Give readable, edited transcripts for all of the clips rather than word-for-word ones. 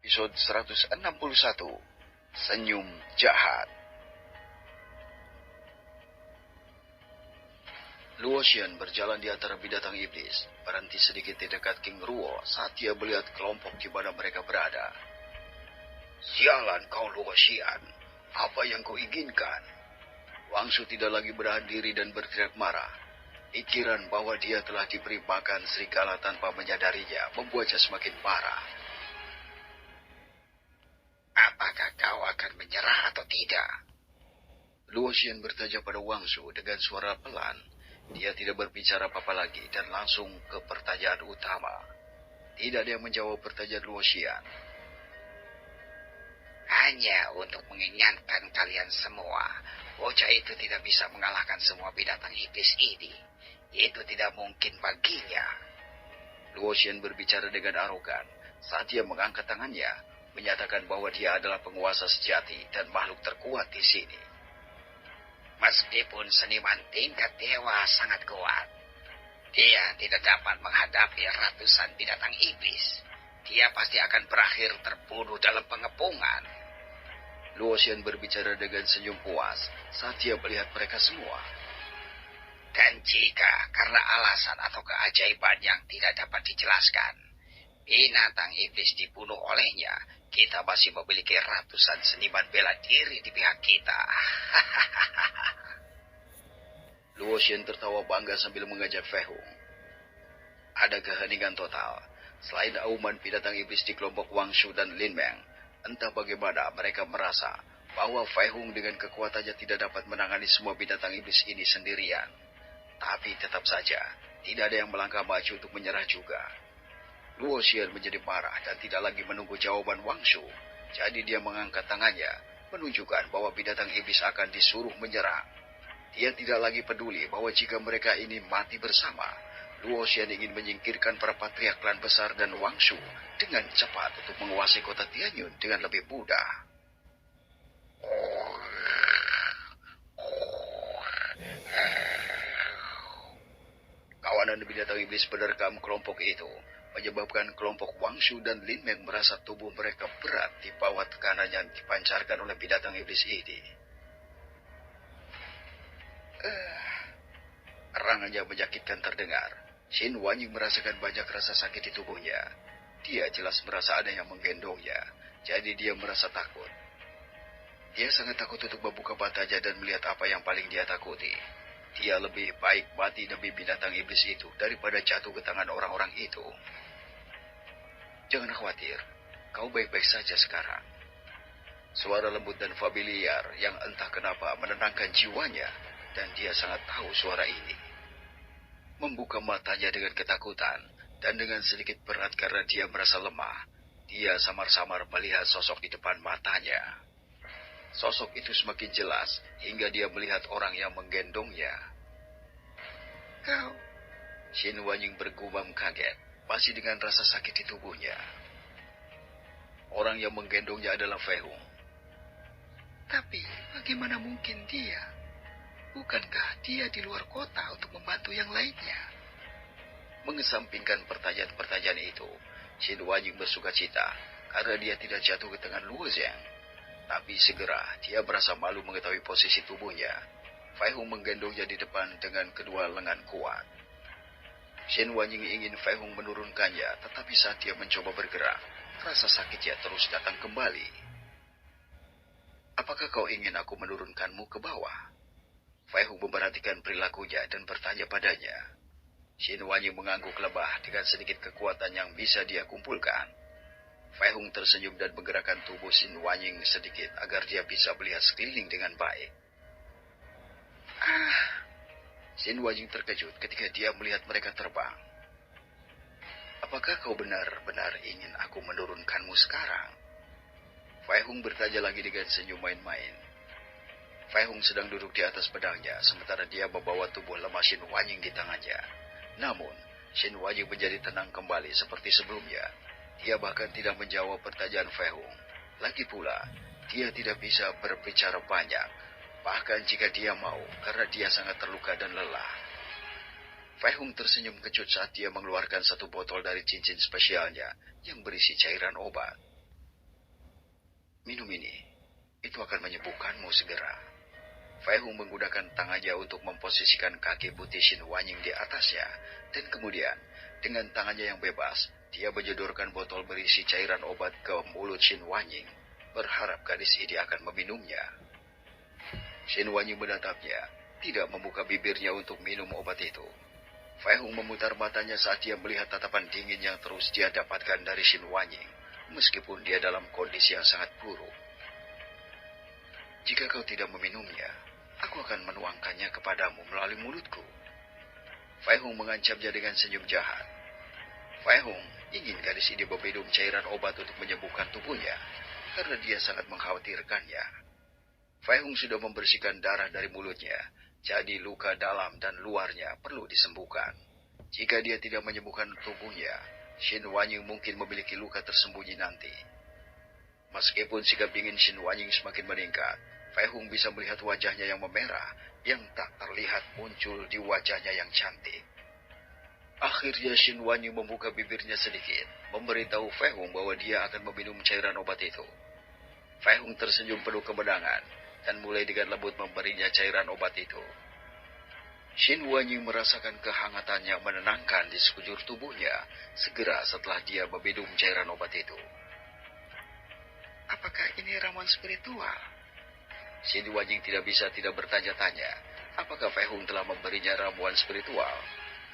episode 161, Senyum Jahat. Luo Xian berjalan di antara binatang iblis, berhenti sedikit di dekat King Ruo saat dia melihat kelompok di mana mereka berada. Sialan kau Luo Xian, apa yang kau inginkan? Wang Shu tidak lagi menahan diri dan berteriak marah. Pikiran bahwa dia telah diberi makan serigala tanpa menyadarinya membuatnya semakin marah. Apakah kau akan menyerah atau tidak? Luo Xian bertanya pada Wang Shu dengan suara pelan. Dia tidak berbicara apa-apa lagi dan langsung ke pertanyaan utama. Tidak ada yang menjawab pertanyaan Luo Xian. Hanya untuk mengingatkan kalian semua, bocah itu tidak bisa mengalahkan semua binatang iblis ini. Itu tidak mungkin baginya. Luo Xian berbicara dengan arogan saat dia mengangkat tangannya, menyatakan bahwa dia adalah penguasa sejati dan makhluk terkuat di sini. Meskipun seniman tingkat dewa sangat kuat, dia tidak dapat menghadapi ratusan binatang iblis. Dia pasti akan berakhir terbunuh dalam pengepungan. Luo Xian berbicara dengan senyum puas saat dia melihat mereka semua. Dan jika karena alasan atau keajaiban yang tidak dapat dijelaskan, binatang iblis dibunuh olehnya, kita masih memiliki ratusan seniman bela diri di pihak kita. Luo Xian tertawa bangga sambil mengajak Fei Hung. Ada keheningan total. Selain auman binatang iblis di kelompok Wang Shu dan Lin Meng, entah bagaimana mereka merasa bahwa Fei Hung dengan kekuatannya tidak dapat menangani semua binatang iblis ini sendirian. Tapi tetap saja, tidak ada yang melangkah maju untuk menyerah juga. Luo Xian menjadi marah dan tidak lagi menunggu jawaban Wang Shu. Jadi dia mengangkat tangannya, menunjukkan bahwa binatang iblis akan disuruh menyerang. Dia tidak lagi peduli bahwa jika mereka ini mati bersama, Luo Xian ingin menyingkirkan para patriark klan besar dan Wang Shu dengan cepat untuk menguasai kota Tianyun dengan lebih mudah. Kawanan binatang iblis menerkam kelompok itu, menyebabkan kelompok Wang Shu dan Lin Meng merasa tubuh mereka berat di bawah tekanan yang dipancarkan oleh binatang iblis ini. Erangannya menyakitkan terdengar. Xin Wanying merasakan banyak rasa sakit di tubuhnya. Dia jelas merasa ada yang menggendongnya, jadi dia merasa takut. Dia sangat takut untuk membuka matanya dan melihat apa yang paling dia takuti. Dia lebih baik mati demi binatang iblis itu daripada jatuh ke tangan orang-orang itu. Jangan khawatir, kau baik-baik saja sekarang. Suara lembut dan familiar yang entah kenapa menenangkan jiwanya, dan dia sangat tahu suara ini. Membuka matanya dengan ketakutan, dan dengan sedikit berat karena dia merasa lemah, dia samar-samar melihat sosok di depan matanya. Sosok itu semakin jelas, hingga dia melihat orang yang menggendongnya. Kau? Xin Wanying bergumam kaget, masih dengan rasa sakit di tubuhnya. Orang yang menggendongnya adalah Fei Hung. Tapi bagaimana mungkin dia? Bukankah dia di luar kota untuk membantu yang lainnya? Mengesampingkan pertanyaan-pertanyaan itu, Xin Wanying bersuka cita karena dia tidak jatuh ke tangan Luo Zhang. Tapi segera dia merasa malu mengetahui posisi tubuhnya. Fei Hung menggendongnya di depan dengan kedua lengan kuat. Xin Wanying ingin Fei Hung menurunkannya, tetapi saat dia mencoba bergerak, rasa sakitnya terus datang kembali. Apakah kau ingin aku menurunkanmu ke bawah? Fei Hung memperhatikan perilakunya dan bertanya padanya. Xin Wanying mengangguk lebah dengan sedikit kekuatan yang bisa dia kumpulkan. Fei Hung tersenyum dan menggerakkan tubuh Xin Wanying sedikit agar dia bisa melihat sekeliling dengan baik. Xin Wanying terkejut ketika dia melihat mereka terbang. Apakah kau benar-benar ingin aku menurunkanmu sekarang? Fei Hung bertanya lagi dengan senyum main-main. Fei Hung sedang duduk di atas pedangnya, sementara dia membawa tubuh lemah Xin Wanying di tangannya. Namun, Xin Wanying menjadi tenang kembali seperti sebelumnya. Dia bahkan tidak menjawab pertanyaan Fei Hung. Lagi pula, dia tidak bisa berbicara banyak, bahkan jika dia mau, karena dia sangat terluka dan lelah. Fei Hung tersenyum kecut saat dia mengeluarkan satu botol dari cincin spesialnya yang berisi cairan obat. Minum ini, itu akan menyembuhkanmu segera. Fei Hung menggunakan tangannya untuk memposisikan kaki putih Shin Wanying di atasnya, dan kemudian dengan tangannya yang bebas, dia menyodorkan botol berisi cairan obat ke mulut Shin Wanying, berharap gadis ini akan meminumnya. Shin Wanying menatapnya, tidak membuka bibirnya untuk minum obat itu. Fei Hung memutar matanya saat dia melihat tatapan dingin yang terus dia dapatkan dari Shin Wanying, meskipun dia dalam kondisi yang sangat buruk. Jika kau tidak meminumnya, aku akan menuangkannya kepadamu melalui mulutku. Fei Hung mengancamnya dengan senyum jahat. Fei Hung ingin gadis ini meminum cairan obat untuk menyembuhkan tubuhnya, karena dia sangat mengkhawatirkannya. Fei Hung sudah membersihkan darah dari mulutnya, jadi luka dalam dan luarnya perlu disembuhkan. Jika dia tidak menyembuhkan tubuhnya, Shin Wanying mungkin memiliki luka tersembunyi nanti. Meskipun sikap dingin Shin Wanying semakin meningkat, Fei Hung bisa melihat wajahnya yang memerah, yang tak terlihat muncul di wajahnya yang cantik. Akhirnya Shin Wanying membuka bibirnya sedikit, memberitahu Fei Hung bahwa dia akan meminum cairan obat itu. Fei Hung tersenyum penuh kemenangan, dan mulai dengan lembut memberinya cairan obat itu. Shin Wanying merasakan kehangatan yang menenangkan di sekujur tubuhnya, segera setelah dia meminum cairan obat itu. Apakah ini ramuan spiritual? Shin Wanying tidak bisa tidak bertanya-tanya, apakah Fei Hung telah memberinya ramuan spiritual?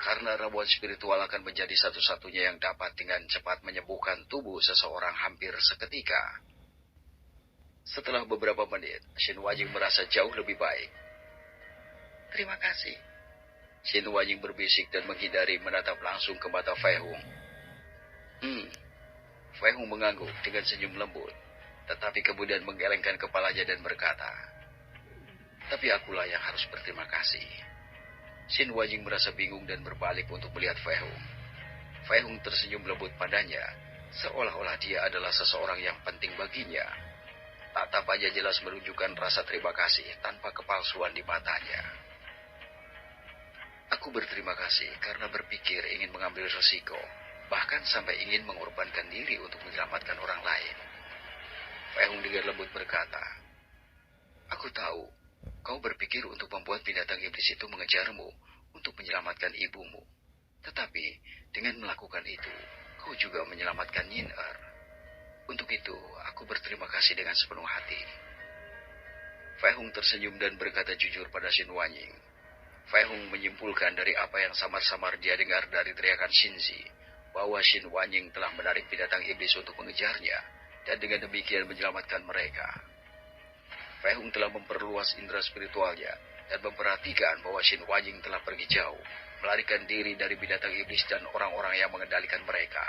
Karena ramuan spiritual akan menjadi satu-satunya yang dapat dengan cepat menyembuhkan tubuh seseorang hampir seketika. Setelah beberapa menit, Shin Wanying merasa jauh lebih baik. Terima kasih. Shin Wanying berbisik dan menghindari menatap langsung ke mata Fei Hung. Fei Hung mengangguk dengan senyum lembut, tetapi kemudian menggelengkan kepalanya dan berkata, tapi akulah yang harus berterima kasih. Shin Wanying merasa bingung dan berbalik untuk melihat Fei Hung. Fei Hung tersenyum lembut padanya, seolah-olah dia adalah seseorang yang penting baginya. Tatapannya jelas menunjukkan rasa terima kasih tanpa kepalsuan di matanya. Aku berterima kasih karena berpikir ingin mengambil resiko, bahkan sampai ingin mengorbankan diri untuk menyelamatkan orang lain. Fei Hung dengan lembut berkata, aku tahu, kau berpikir untuk membuat binatang iblis itu mengejarmu untuk menyelamatkan ibumu. Tetapi, dengan melakukan itu, kau juga menyelamatkan Yin Er. Untuk itu, aku berterima kasih dengan sepenuh hati. Fei Hung tersenyum dan berkata jujur pada Shin Wanying. Fei Hung menyimpulkan dari apa yang samar-samar dia dengar dari teriakan Shinzi, bahwa Shin Wanying telah menarik binatang iblis untuk mengejarnya, dan dengan demikian menyelamatkan mereka. Fei Hung telah memperluas indera spiritualnya, dan memperhatikan bahwa Shin Wanying telah pergi jauh, melarikan diri dari binatang iblis dan orang-orang yang mengendalikan mereka.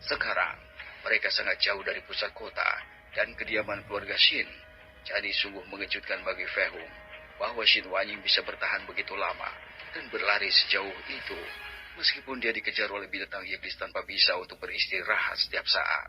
Sekarang, mereka sangat jauh dari pusat kota dan kediaman keluarga Shin. Jadi sungguh mengejutkan bagi Fei Hung bahwa Shin Wanying bisa bertahan begitu lama dan berlari sejauh itu, meskipun dia dikejar oleh binatang iblis tanpa bisa untuk beristirahat setiap saat.